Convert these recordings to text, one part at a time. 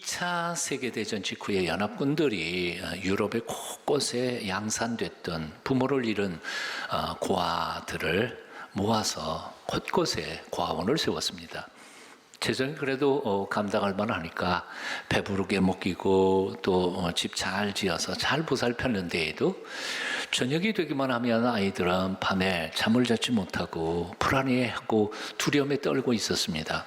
2차 세계대전 직후에 연합군들이 유럽의 곳곳에 양산됐던 부모를 잃은 고아들을 모아서 곳곳에 고아원을 세웠습니다. 재정이 그래도 감당할 만하니까 배부르게 먹이고 또 집 잘 지어서 잘 보살폈는데에도 저녁이 되기만 하면 아이들은 밤에 잠을 자지 못하고 불안해하고 두려움에 떨고 있었습니다.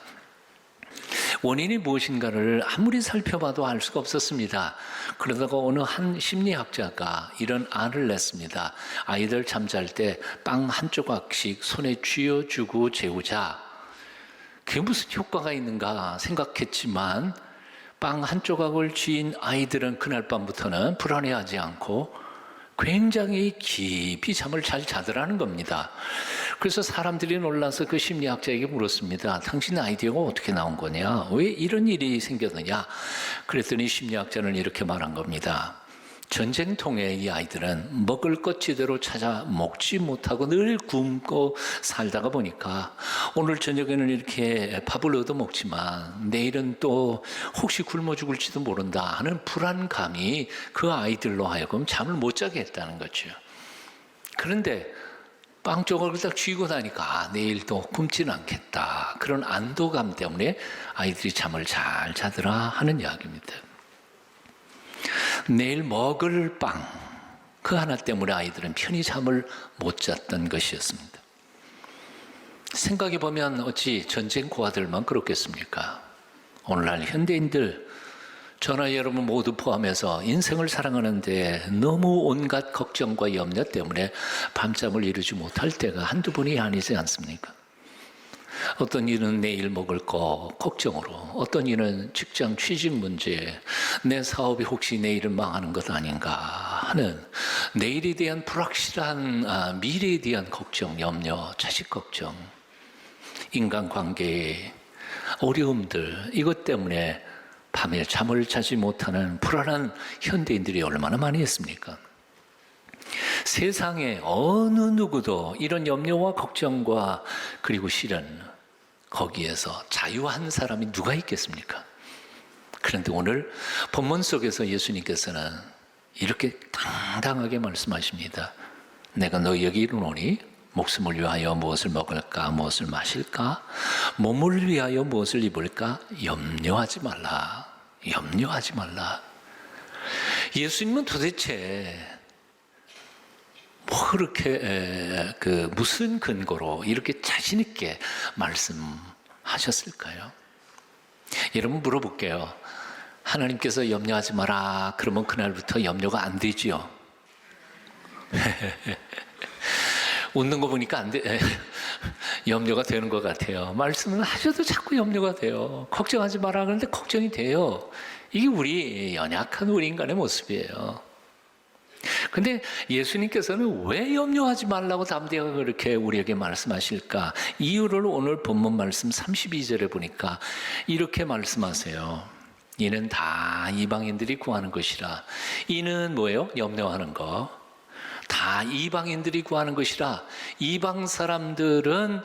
원인이 무엇인가를 아무리 살펴봐도 알 수가 없었습니다. 그러다가 어느 한 심리학자가 이런 안을 냈습니다. 아이들 잠잘 때 빵 한 조각씩 손에 쥐어주고 재우자. 그게 무슨 효과가 있는가 생각했지만 빵 한 조각을 쥐인 아이들은 그날 밤부터는 불안해하지 않고 굉장히 깊이 잠을 잘 자더라는 겁니다. 그래서 사람들이 놀라서 그 심리학자에게 물었습니다. 당신 아이디어가 어떻게 나온 거냐? 왜 이런 일이 생겼느냐? 그랬더니 심리학자는 이렇게 말한 겁니다. 전쟁통에 이 아이들은 먹을 것 제대로 찾아 먹지 못하고 늘 굶고 살다가 보니까 오늘 저녁에는 이렇게 밥을 얻어 먹지만 내일은 또 혹시 굶어 죽을지도 모른다 하는 불안감이 그 아이들로 하여금 잠을 못 자게 했다는 거죠. 그런데 빵 조각을 딱 쥐고 나니까 내일 또 굶지는 않겠다. 그런 안도감 때문에 아이들이 잠을 잘 자더라 하는 이야기입니다. 내일 먹을 빵, 그 하나 때문에 아이들은 편히 잠을 못 잤던 것이었습니다. 생각해보면 어찌 전쟁 고아들만 그렇겠습니까? 오늘날 현대인들, 저나 여러분 모두 포함해서 인생을 살아가는데 너무 온갖 걱정과 염려 때문에 밤잠을 이루지 못할 때가 한두 번이 아니지 않습니까? 어떤 이는 내일 먹을 거 걱정으로, 어떤 이는 직장 취직 문제, 내 사업이 혹시 내일은 망하는 것 아닌가 하는 내일에 대한 불확실한 미래에 대한 걱정, 염려, 자식 걱정, 인간관계의 어려움들, 이것 때문에 밤에 잠을 자지 못하는 불안한 현대인들이 얼마나 많이 있습니까? 세상에 어느 누구도 이런 염려와 걱정과 그리고 실은 거기에서 자유한 사람이 누가 있겠습니까? 그런데 오늘 본문 속에서 예수님께서는 이렇게 당당하게 말씀하십니다. 내가 너희에게 이르노니 목숨을 위하여 무엇을 먹을까 무엇을 마실까 몸을 위하여 무엇을 입을까 염려하지 말라. 염려하지 말라. 예수님은 도대체 뭐 그렇게 무슨 근거로 이렇게 자신 있게 말씀하셨을까요? 여러분 물어볼게요. 하나님께서 염려하지 마라 그러면 그날부터 염려가 안 되지요? 웃는 거 보니까 안 돼. 염려가 되는 것 같아요. 말씀을 하셔도 자꾸 염려가 돼요. 걱정하지 마라 그러는데 걱정이 돼요. 이게 우리 연약한 우리 인간의 모습이에요. 근데 예수님께서는 왜 염려하지 말라고 담대하게 그렇게 우리에게 말씀하실까? 이유를 오늘 본문 말씀 32절에 보니까 이렇게 말씀하세요. 이는 다 이방인들이 구하는 것이라. 이는 뭐예요? 염려하는 거. 다 이방인들이 구하는 것이라. 이방 사람들은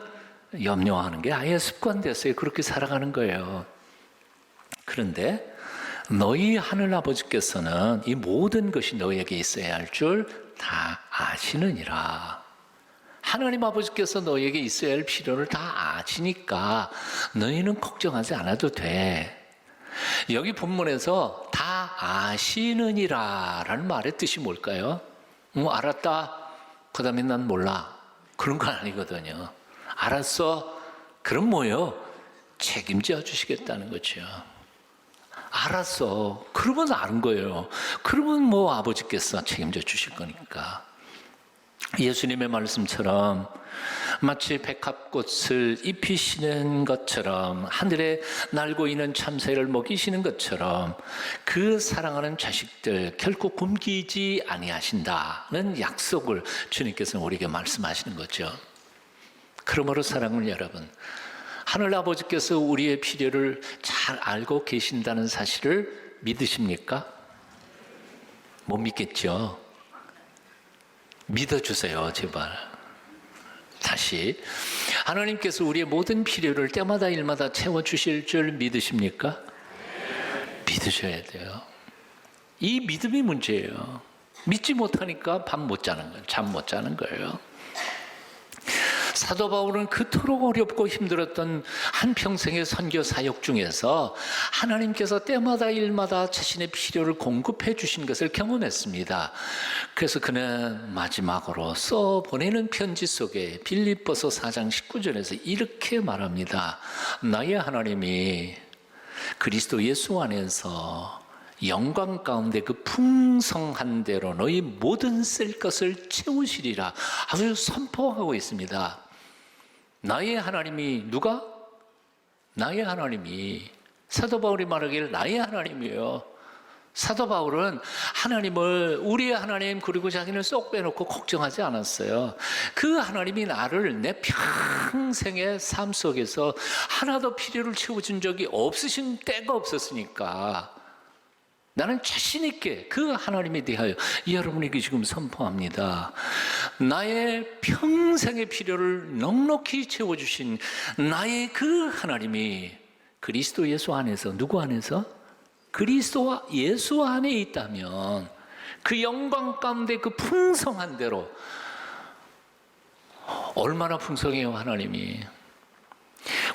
염려하는 게 아예 습관됐어요. 그렇게 살아가는 거예요. 그런데 너희 하늘 아버지께서는 이 모든 것이 너희에게 있어야 할 줄 다 아시느니라. 하나님 아버지께서 너희에게 있어야 할 필요를 다 아시니까 너희는 걱정하지 않아도 돼. 여기 본문에서 다 아시느니라 라는 말의 뜻이 뭘까요? 알았다. 그 다음에 난 몰라. 그런 건 아니거든요. 알았어. 그럼 뭐예요? 책임져 주시겠다는 거죠. 알았어. 그러면 아는 거예요. 그러면 뭐 아버지께서 책임져 주실 거니까. 예수님의 말씀처럼 마치 백합꽃을 입히시는 것처럼 하늘에 날고 있는 참새를 먹이시는 것처럼 그 사랑하는 자식들 결코 굶기지 아니하신다는 약속을 주님께서는 우리에게 말씀하시는 거죠. 그러므로 사랑하는 여러분, 하늘 아버지께서 우리의 필요를 잘 알고 계신다는 사실을 믿으십니까? 못 믿겠죠? 믿어주세요, 제발. 다시, 하나님께서 우리의 모든 필요를 때마다 일마다 채워주실 줄 믿으십니까? 믿으셔야 돼요. 이 믿음이 문제예요. 믿지 못하니까 잠 못 자는 거예요. 사도 바울은 그토록 어렵고 힘들었던 한평생의 선교 사역 중에서 하나님께서 때마다 일마다 자신의 필요를 공급해 주신 것을 경험했습니다. 그래서 그는 마지막으로 써보내는 편지 속에 빌립보서 4장 19절에서 이렇게 말합니다. 나의 하나님이 그리스도 예수 안에서 영광 가운데 그 풍성한 대로 너희 모든 쓸 것을 채우시리라 하며 선포하고 있습니다. 나의 하나님이 누가? 나의 하나님이, 사도 바울이 말하기를 나의 하나님이에요. 사도 바울은 하나님을, 우리의 하나님, 그리고 자기는 쏙 빼놓고 걱정하지 않았어요. 그 하나님이 나를 내 평생의 삶 속에서 하나도 필요를 채워준 적이 없으신 때가 없었으니까 나는 자신 있게 그 하나님에 대하여 여러분에게 지금 선포합니다. 나의 평생의 필요를 넉넉히 채워주신 나의 그 하나님이 그리스도 예수 안에서, 누구 안에서? 그리스도와 예수 안에 있다면 그 영광 가운데 그 풍성한 대로, 얼마나 풍성해요 하나님이.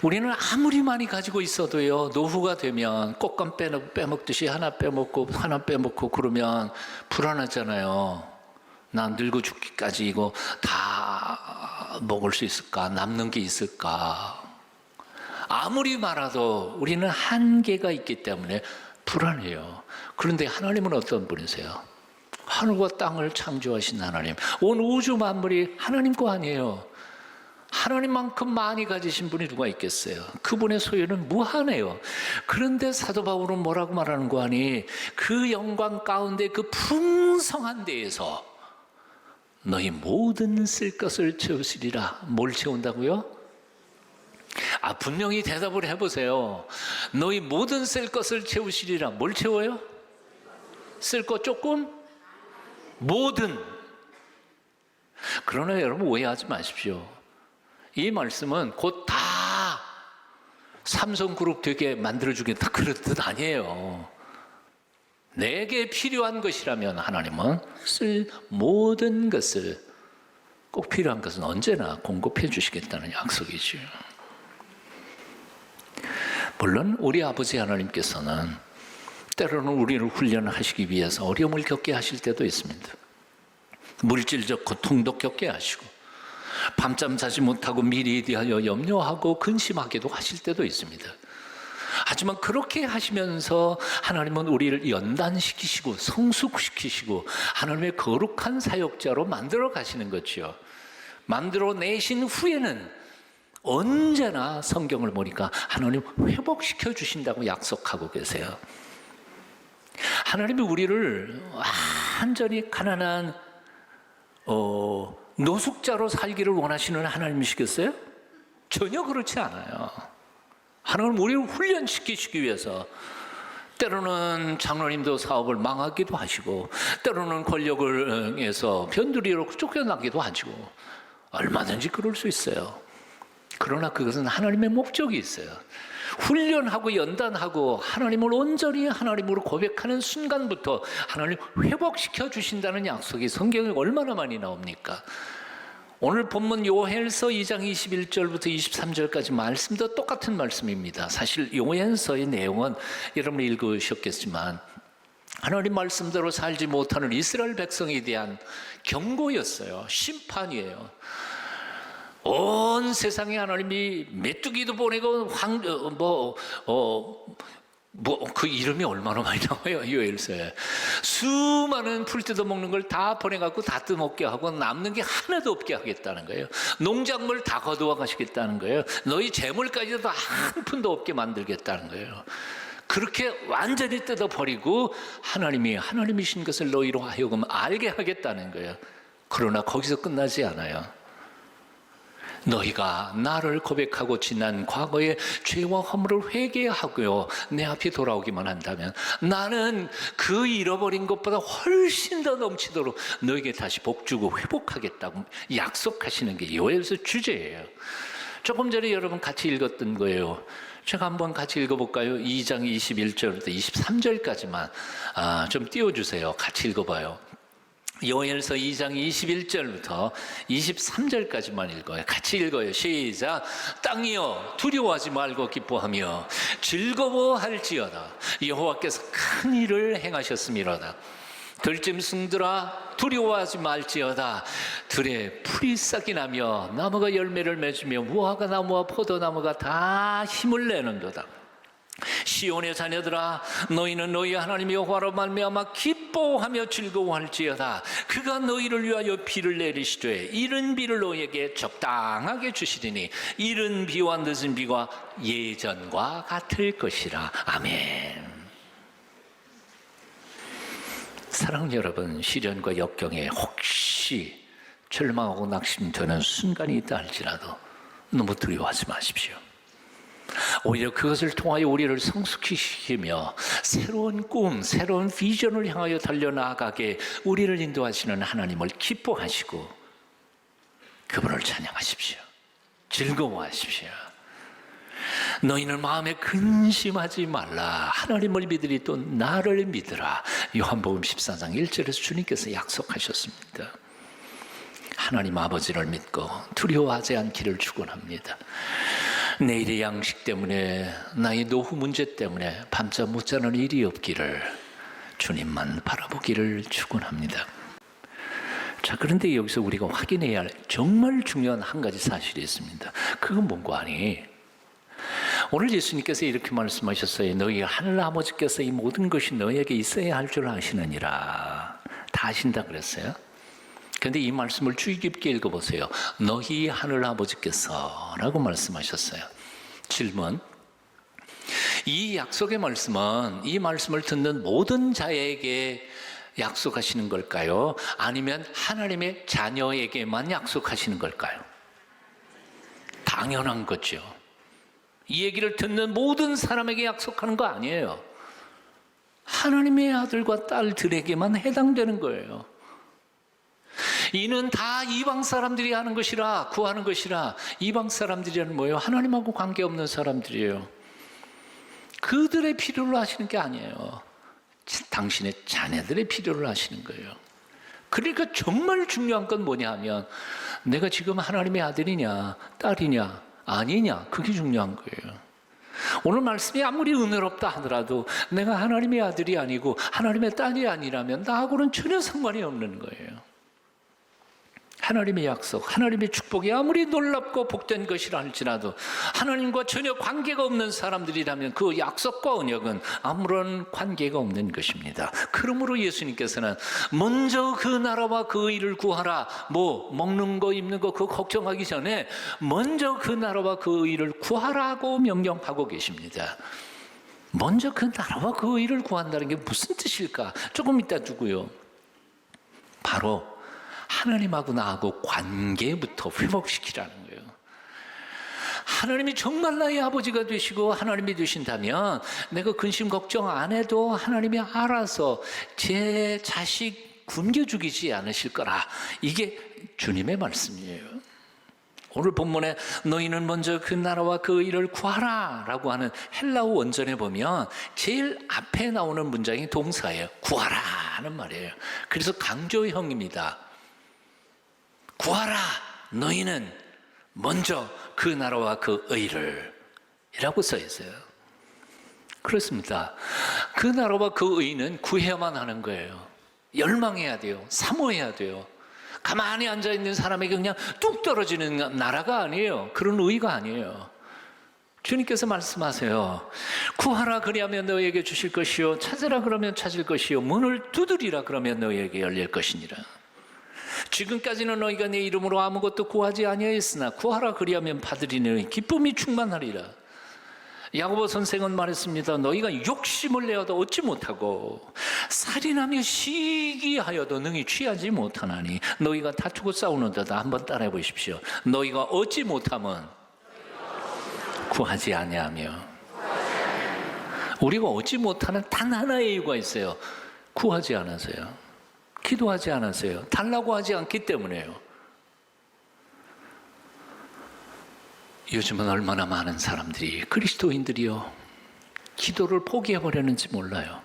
우리는 아무리 많이 가지고 있어도요, 노후가 되면 꽃감 빼먹듯이 하나 빼먹고 그러면 불안하잖아요. 나 늙어 죽기까지 이거 다 먹을 수 있을까? 남는 게 있을까? 아무리 많아도 우리는 한계가 있기 때문에 불안해요. 그런데 하나님은 어떤 분이세요? 하늘과 땅을 창조하신 하나님, 온 우주 만물이 하나님 거 아니에요. 하나님만큼 많이 가지신 분이 누가 있겠어요? 그분의 소유는 무한해요. 그런데 사도 바울은 뭐라고 말하는 거 아니? 그 영광 가운데 그 풍성한 데에서 너희 모든 쓸 것을 채우시리라. 뭘 채운다고요? 분명히 대답을 해보세요. 너희 모든 쓸 것을 채우시리라. 뭘 채워요? 쓸 것 조금? 모든. 그러나 여러분 오해하지 마십시오. 이 말씀은 곧 다 삼성그룹 되게 만들어주겠다 그런 뜻 아니에요. 내게 필요한 것이라면 하나님은 쓸 모든 것을, 꼭 필요한 것은 언제나 공급해 주시겠다는 약속이죠. 물론 우리 아버지 하나님께서는 때로는 우리를 훈련하시기 위해서 어려움을 겪게 하실 때도 있습니다. 물질적 고통도 겪게 하시고 밤잠 자지 못하고 미래에 대하여 염려하고 근심하기도 하실 때도 있습니다. 하지만 그렇게 하시면서 하나님은 우리를 연단시키시고 성숙시키시고 하나님의 거룩한 사역자로 만들어 가시는 거죠. 만들어 내신 후에는 언제나 성경을 보니까 하나님 회복시켜 주신다고 약속하고 계세요. 하나님이 우리를 완전히 가난한 노숙자로 살기를 원하시는 하나님이시겠어요? 전혀 그렇지 않아요. 하나님은 우리를 훈련시키시기 위해서 때로는 장로님도 사업을 망하기도 하시고 때로는 권력을 해서 변두리로 쫓겨나기도 하시고 얼마든지 그럴 수 있어요. 그러나 그것은 하나님의 목적이 있어요. 훈련하고 연단하고 하나님을 온전히 하나님으로 고백하는 순간부터 하나님 회복시켜 주신다는 약속이 성경에 얼마나 많이 나옵니까? 오늘 본문 요한일서 2장 21절부터 23절까지 말씀도 똑같은 말씀입니다. 사실 요한일서의 내용은 여러분이 읽으셨겠지만 하나님 말씀대로 살지 못하는 이스라엘 백성에 대한 경고였어요. 심판이에요. 온 세상에 하나님이 메뚜기도 보내고 그 이름이 얼마나 많이 나와요. 요엘서에 수많은 풀 뜯어먹는 걸 다 보내갖고 다 뜯어먹게 하고 남는 게 하나도 없게 하겠다는 거예요. 농작물 다 거두어 가시겠다는 거예요. 너희 재물까지도 한 푼도 없게 만들겠다는 거예요. 그렇게 완전히 뜯어버리고 하나님이신 것을 너희로 하여금 알게 하겠다는 거예요. 그러나 거기서 끝나지 않아요. 너희가 나를 고백하고 지난 과거의 죄와 허물을 회개하고요 내 앞에 돌아오기만 한다면 나는 그 잃어버린 것보다 훨씬 더 넘치도록 너에게 다시 복주고 회복하겠다고 약속하시는 게 요엘서 주제예요. 조금 전에 여러분 같이 읽었던 거예요. 제가 한번 같이 읽어볼까요? 2장 21절부터 23절까지만 좀 띄워주세요. 같이 읽어봐요. 요엘서 2장 21절부터 23절까지만 읽어요. 같이 읽어요. 시작. 땅이여 두려워하지 말고 기뻐하며 즐거워할지어다. 여호와께서 큰 일을 행하셨음이로다. 들짐승들아 두려워하지 말지어다. 들에 풀이 싹이 나며 나무가 열매를 맺으며 무화과 나무와 포도나무가 다 힘을 내는도다. 시온의 자녀들아 너희는 너희 하나님 여호와로 말미암아 기뻐하며 즐거워할지어다. 그가 너희를 위하여 비를 내리시되 이른 비를 너희에게 적당하게 주시리니 이른 비와 늦은 비가 예전과 같을 것이라. 아멘. 사랑하는 여러분, 시련과 역경에 혹시 절망하고 낙심되는 순간이 있다 할지라도 너무 두려워하지 마십시오. 오히려 그것을 통하여 우리를 성숙시키며 새로운 꿈, 새로운 비전을 향하여 달려나가게 우리를 인도하시는 하나님을 기뻐하시고 그분을 찬양하십시오. 즐거워하십시오. 너희는 마음에 근심하지 말라. 하나님을 믿으리 또 나를 믿으라. 요한복음 14장 1절에서 주님께서 약속하셨습니다. 하나님 아버지를 믿고 두려워하지 않기를 축원합니다. 내일의 양식 때문에 나의 노후 문제 때문에 밤잠 못 자는 일이 없기를 주님만 바라보기를 축원합니다. 자, 그런데 여기서 우리가 확인해야 할 정말 중요한 한 가지 사실이 있습니다. 그건 뭔가 하니 오늘 예수님께서 이렇게 말씀하셨어요. 너희 하늘 아버지께서 이 모든 것이 너희에게 있어야 할 줄 아시느니라. 다 아신다 그랬어요. 그런데 이 말씀을 주의 깊게 읽어보세요. 너희 하늘 아버지께서 라고 말씀하셨어요. 질문. 이 약속의 말씀은 이 말씀을 듣는 모든 자에게 약속하시는 걸까요? 아니면 하나님의 자녀에게만 약속하시는 걸까요? 당연한 거죠. 이 얘기를 듣는 모든 사람에게 약속하는 거 아니에요. 하나님의 아들과 딸들에게만 해당되는 거예요. 이는 다 이방 사람들이 하는 것이라, 구하는 것이라. 이방 사람들이란 뭐예요? 하나님하고 관계없는 사람들이에요. 그들의 필요를 하시는 게 아니에요. 당신의 자녀들의 필요를 하시는 거예요. 그러니까 정말 중요한 건 뭐냐 하면 내가 지금 하나님의 아들이냐 딸이냐 아니냐, 그게 중요한 거예요. 오늘 말씀이 아무리 은혜롭다 하더라도 내가 하나님의 아들이 아니고 하나님의 딸이 아니라면 나하고는 전혀 상관이 없는 거예요. 하나님의 약속, 하나님의 축복이 아무리 놀랍고 복된 것이라 할지라도 하나님과 전혀 관계가 없는 사람들이라면 그 약속과 언약은 아무런 관계가 없는 것입니다. 그러므로 예수님께서는 먼저 그 나라와 그 의를 구하라. 먹는 거 입는 거 그거 걱정하기 전에 먼저 그 나라와 그 의를 구하라고 명령하고 계십니다. 먼저 그 나라와 그 의를 구한다는 게 무슨 뜻일까? 조금 이따 두고요. 바로 하나님하고 나하고 관계부터 회복시키라는 거예요. 하나님이 정말 나의 아버지가 되시고 하나님이 되신다면 내가 근심 걱정 안 해도 하나님이 알아서 제 자식 굶겨 죽이지 않으실 거라. 이게 주님의 말씀이에요. 오늘 본문에 너희는 먼저 그 나라와 그 일을 구하라 라고 하는 헬라어 원전에 보면 제일 앞에 나오는 문장이 동사예요. 구하라 하는 말이에요. 그래서 강조형입니다. 구하라 너희는 먼저 그 나라와 그 의를 이라고 써 있어요. 그렇습니다. 그 나라와 그 의는 구해야만 하는 거예요. 열망해야 돼요. 사모해야 돼요. 가만히 앉아있는 사람에게 그냥 뚝 떨어지는 나라가 아니에요. 그런 의가 아니에요. 주님께서 말씀하세요. 구하라 그리하면 너희에게 주실 것이요 찾으라 그러면 찾을 것이요 문을 두드리라 그러면 너희에게 열릴 것이니라. 지금까지는 너희가 내 이름으로 아무것도 구하지 아니하였으나 구하라 그리하면 받으리니 기쁨이 충만하리라. 야고보 선생은 말했습니다. 너희가 욕심을 내어도 얻지 못하고 살인하며 시기하여도 능히 취하지 못하나니 너희가 다투고 싸우는데다 한번 따라해 보십시오. 너희가 얻지 못하면 구하지 아니하며. 우리가 얻지 못하는 단 하나의 이유가 있어요. 구하지 않아서요. 기도하지 않았어요. 달라고 하지 않기 때문에요. 요즘은 얼마나 많은 사람들이, 그리스도인들이요, 기도를 포기해버렸는지 몰라요.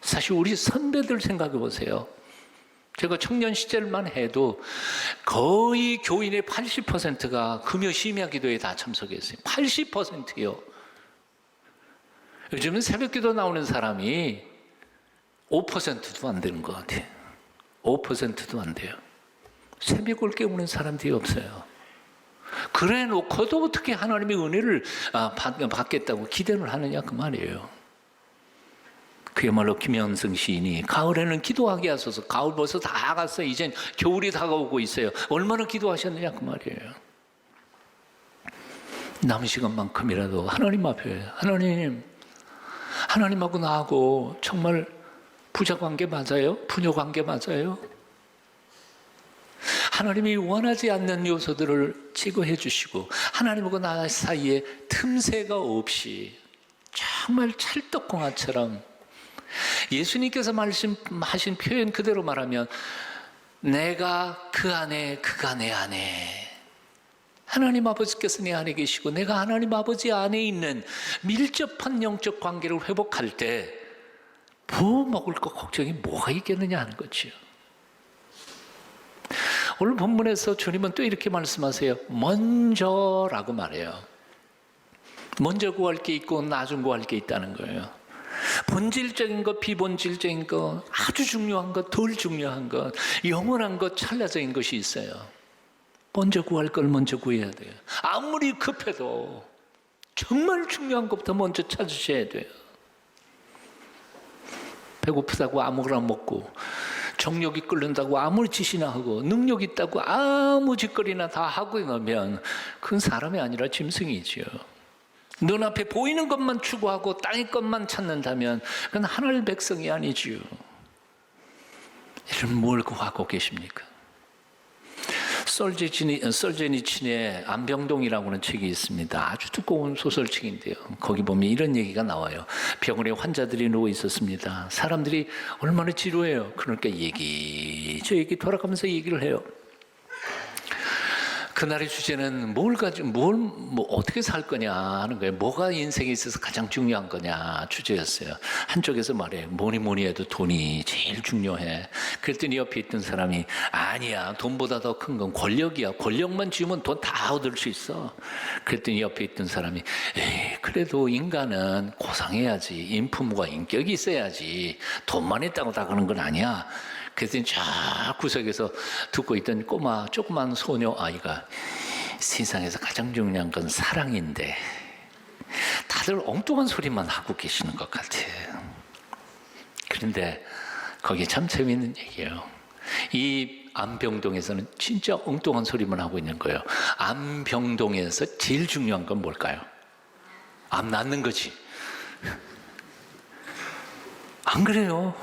사실 우리 선배들 생각해 보세요. 제가 청년 시절만 해도 거의 교인의 80%가 금요 심야 기도에 다 참석했어요. 80%요. 요즘은 새벽 기도 나오는 사람이 5%도 안 되는 것 같아요. 5%도 안 돼요. 새벽을 깨우는 사람들이 없어요. 그래 놓고도 어떻게 하나님의 은혜를 받겠다고 기대를 하느냐 그 말이에요. 그야말로 김현승 시인이 가을에는 기도하게 하소서. 가을 벌써 다 갔어요. 이젠 겨울이 다가오고 있어요. 얼마나 기도하셨느냐 그 말이에요. 남은 시간만큼이라도 하나님 앞에, 하나님하고 나하고 정말 부자 관계 맞아요? 부녀 관계 맞아요? 하나님이 원하지 않는 요소들을 제거해 주시고 하나님하고 나 사이에 틈새가 없이 정말 찰떡궁합처럼, 예수님께서 말씀하신 표현 그대로 말하면 내가 그 안에, 그가 내 안에, 하나님 아버지께서 내 안에 계시고 내가 하나님 아버지 안에 있는 밀접한 영적 관계를 회복할 때 뭐 먹을 거 걱정이 뭐가 있겠느냐 하는 거죠. 오늘 본문에서 주님은 또 이렇게 말씀하세요. 먼저라고 말해요. 먼저 구할 게 있고 나중 구할 게 있다는 거예요. 본질적인 것, 비본질적인 것, 아주 중요한 것, 덜 중요한 것, 영원한 것, 찰나적인 것이 있어요. 먼저 구할 걸 먼저 구해야 돼요. 아무리 급해도 정말 중요한 것부터 먼저 찾으셔야 돼요. 배고프다고 아무거나 먹고, 정욕이 끓는다고 아무리 짓이나 하고, 능력 있다고 아무 짓거리나 다 하고 나면 그건 사람이 아니라 짐승이지요. 눈앞에 보이는 것만 추구하고 땅의 것만 찾는다면 그건 하나님의 백성이 아니지요. 이런 뭘 구하고 계십니까? 솔제니친의 안병동이라고 하는 책이 있습니다. 아주 두꺼운 소설책인데요. 거기 보면 이런 얘기가 나와요. 병원에 환자들이 누워 있었습니다. 사람들이 얼마나 지루해요. 그러니까 저 얘기 돌아가면서 얘기를 해요. 그날의 주제는 뭘 어떻게 살 거냐 하는 거예요. 뭐가 인생에 있어서 가장 중요한 거냐 주제였어요. 한쪽에서 말해요. 뭐니 해도 돈이 제일 중요해. 그랬더니 옆에 있던 사람이 아니야, 돈보다 더 큰 건 권력이야. 권력만 쥐면 돈 다 얻을 수 있어. 그랬더니 옆에 있던 사람이 에이, 그래도 인간은 고상해야지. 인품과 인격이 있어야지. 돈만 있다고 다 그런 건 아니야. 그랬더니 저 구석에서 듣고 있던 조그만 소녀 아이가 세상에서 가장 중요한 건 사랑인데 다들 엉뚱한 소리만 하고 계시는 것 같아요. 그런데 거기 참 재미있는 얘기예요. 이 안병동에서는 진짜 엉뚱한 소리만 하고 있는 거예요. 안병동에서 제일 중요한 건 뭘까요? 암 낫는 거지. 안 그래요?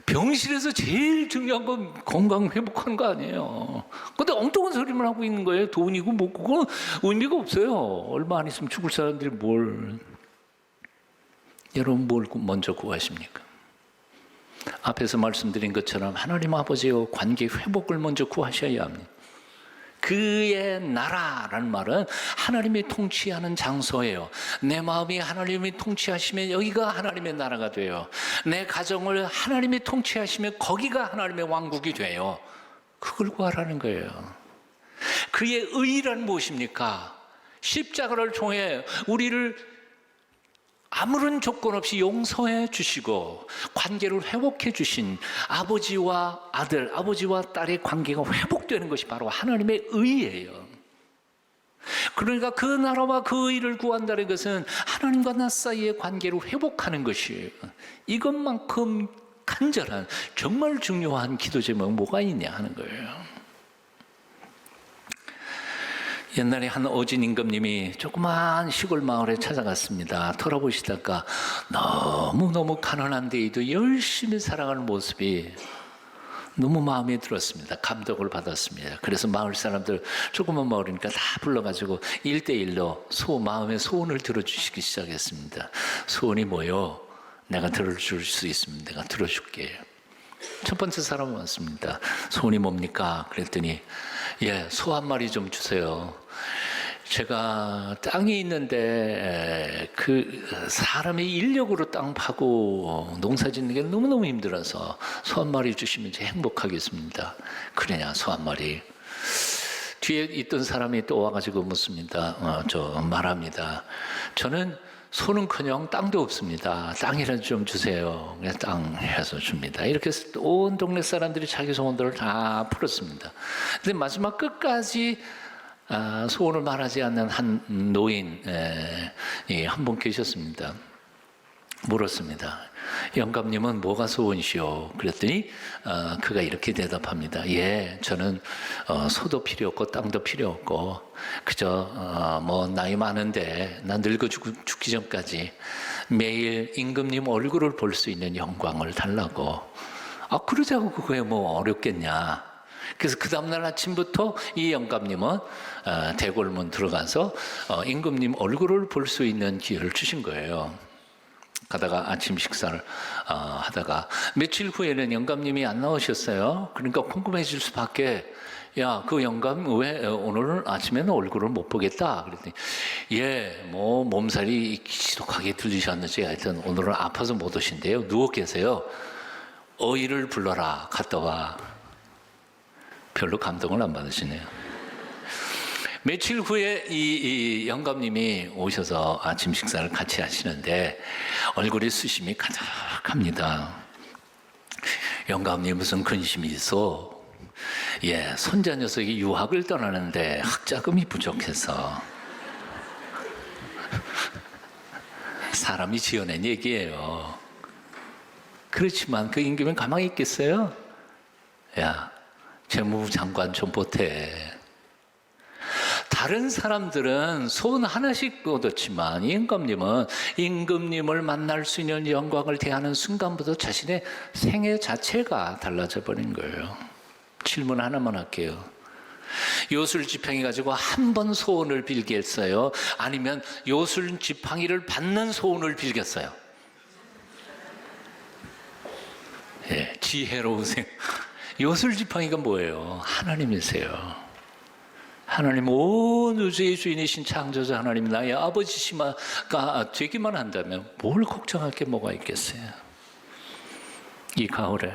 병실에서 제일 중요한 건 건강 회복하는 거 아니에요. 근데 엉뚱한 소리만 하고 있는 거예요. 돈이고 뭐고 그건 의미가 없어요. 얼마 안 있으면 죽을 사람들이 여러분 뭘 먼저 구하십니까? 앞에서 말씀드린 것처럼 하나님 아버지와 관계 회복을 먼저 구하셔야 합니다. 그의 나라라는 말은 하나님이 통치하는 장소예요. 내 마음이 하나님이 통치하시면 여기가 하나님의 나라가 돼요. 내 가정을 하나님이 통치하시면 거기가 하나님의 왕국이 돼요. 그걸 구하라는 거예요. 그의 의란 무엇입니까? 십자가를 통해 우리를 아무런 조건 없이 용서해 주시고 관계를 회복해 주신 아버지와 아들, 아버지와 딸의 관계가 회복되는 것이 바로 하나님의 의예요. 그러니까 그 나라와 그 의를 구한다는 것은 하나님과 나 사이의 관계를 회복하는 것이에요. 이것만큼 간절한 정말 중요한 기도 제목이 뭐가 있냐 하는 거예요. 옛날에 한 어진 임금님이 조그만 시골 마을에 찾아갔습니다. 돌아보시다가 너무너무 가난한데도 열심히 살아가는 모습이 너무 마음에 들었습니다. 감동을 받았습니다. 그래서 마을 사람들, 조그만 마을이니까 다 불러가지고 1대1로 마음의 소원을 들어주시기 시작했습니다. 소원이 뭐요? 내가 들어줄 수 있으면 내가 들어줄게. 첫 번째 사람은 왔습니다. 소원이 뭡니까? 그랬더니 소 한 마리 좀 주세요. 제가 땅이 있는데 그 사람이 인력으로 땅 파고 농사 짓는 게 너무너무 힘들어서 소 한 마리 주시면 제가 행복하겠습니다. 그러냐, 소 한 마리. 뒤에 있던 사람이 또 와가지고 묻습니다. 말합니다. 저는 소는커녕 땅도 없습니다. 땅이라도 좀 주세요. 그냥 땅 해서 줍니다. 이렇게 해서 온 동네 사람들이 자기 소원들을 다 풀었습니다. 근데 마지막 끝까지 소원을 말하지 않는 한 노인 한 분 계셨습니다. 물었습니다. 영감님은 뭐가 소원이시오? 그랬더니 그가 이렇게 대답합니다. 예, 저는 소도 필요 없고 땅도 필요 없고 그저 뭐 나이 많은데 나 늙어 죽기 전까지 매일 임금님 얼굴을 볼 수 있는 영광을 달라고. 그러자고 그거에 뭐 어렵겠냐. 그래서 그 다음날 아침부터 이 영감님은 대궐문 들어가서 임금님 얼굴을 볼 수 있는 기회를 주신 거예요. 가다가 아침 식사를 하다가 며칠 후에는 영감님이 안 나오셨어요. 그러니까 궁금해질 수밖에. 야, 그 영감 왜 오늘 아침에는 얼굴을 못 보겠다? 그랬더니 예, 뭐 몸살이 지독하게 들리셨는지 하여튼 오늘은 아파서 못 오신대요. 누워 계세요. 어이를 불러라. 갔다 와. 별로 감동을 안 받으시네요. 며칠 후에 이 영감님이 오셔서 아침 식사를 같이 하시는데 얼굴에 수심이 가득합니다. 영감님 무슨 근심이 있어? 예, 손자 녀석이 유학을 떠나는데 학자금이 부족해서. 사람이 지어낸 얘기예요. 그렇지만 그 임금은 가만히 있겠어요? 야, 재무부 장관 좀 보태. 다른 사람들은 소원 하나씩 얻었지만 임금님을 만날 수 있는 영광을 대하는 순간부터 자신의 생애 자체가 달라져 버린 거예요. 질문 하나만 할게요. 요술 지팡이 가지고 한 번 소원을 빌겠어요? 아니면 요술 지팡이를 받는 소원을 빌겠어요? 예, 지혜로우세요. 요술 지팡이가 뭐예요? 하나님이세요. 하나님 온 우주의 주인이신 창조자 하나님, 나의 아버지시가 되기만 한다면 뭘 걱정할 게 뭐가 있겠어요? 이 가을에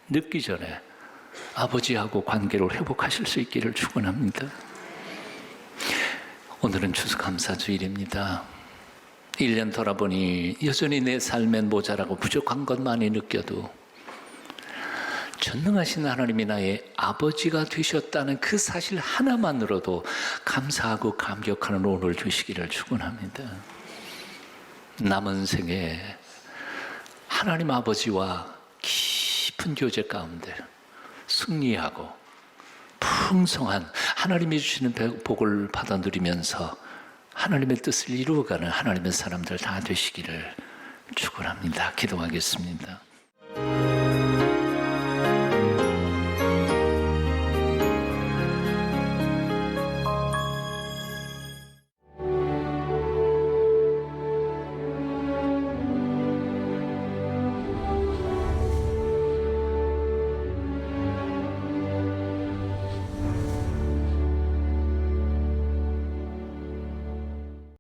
늦기 전에 아버지하고 관계를 회복하실 수 있기를 축원합니다. 오늘은 추수감사주일입니다. 1년 돌아보니 여전히 내 삶엔 모자라고 부족한 것만이 느껴도 전능하신 하나님이 나의 아버지가 되셨다는 그 사실 하나만으로도 감사하고 감격하는 오늘 주시기를 축원합니다. 남은 생에 하나님 아버지와 깊은 교제 가운데 승리하고 풍성한 하나님이 주시는 복을 받아 누리면서 하나님의 뜻을 이루어가는 하나님의 사람들 다 되시기를 축원합니다. 기도하겠습니다.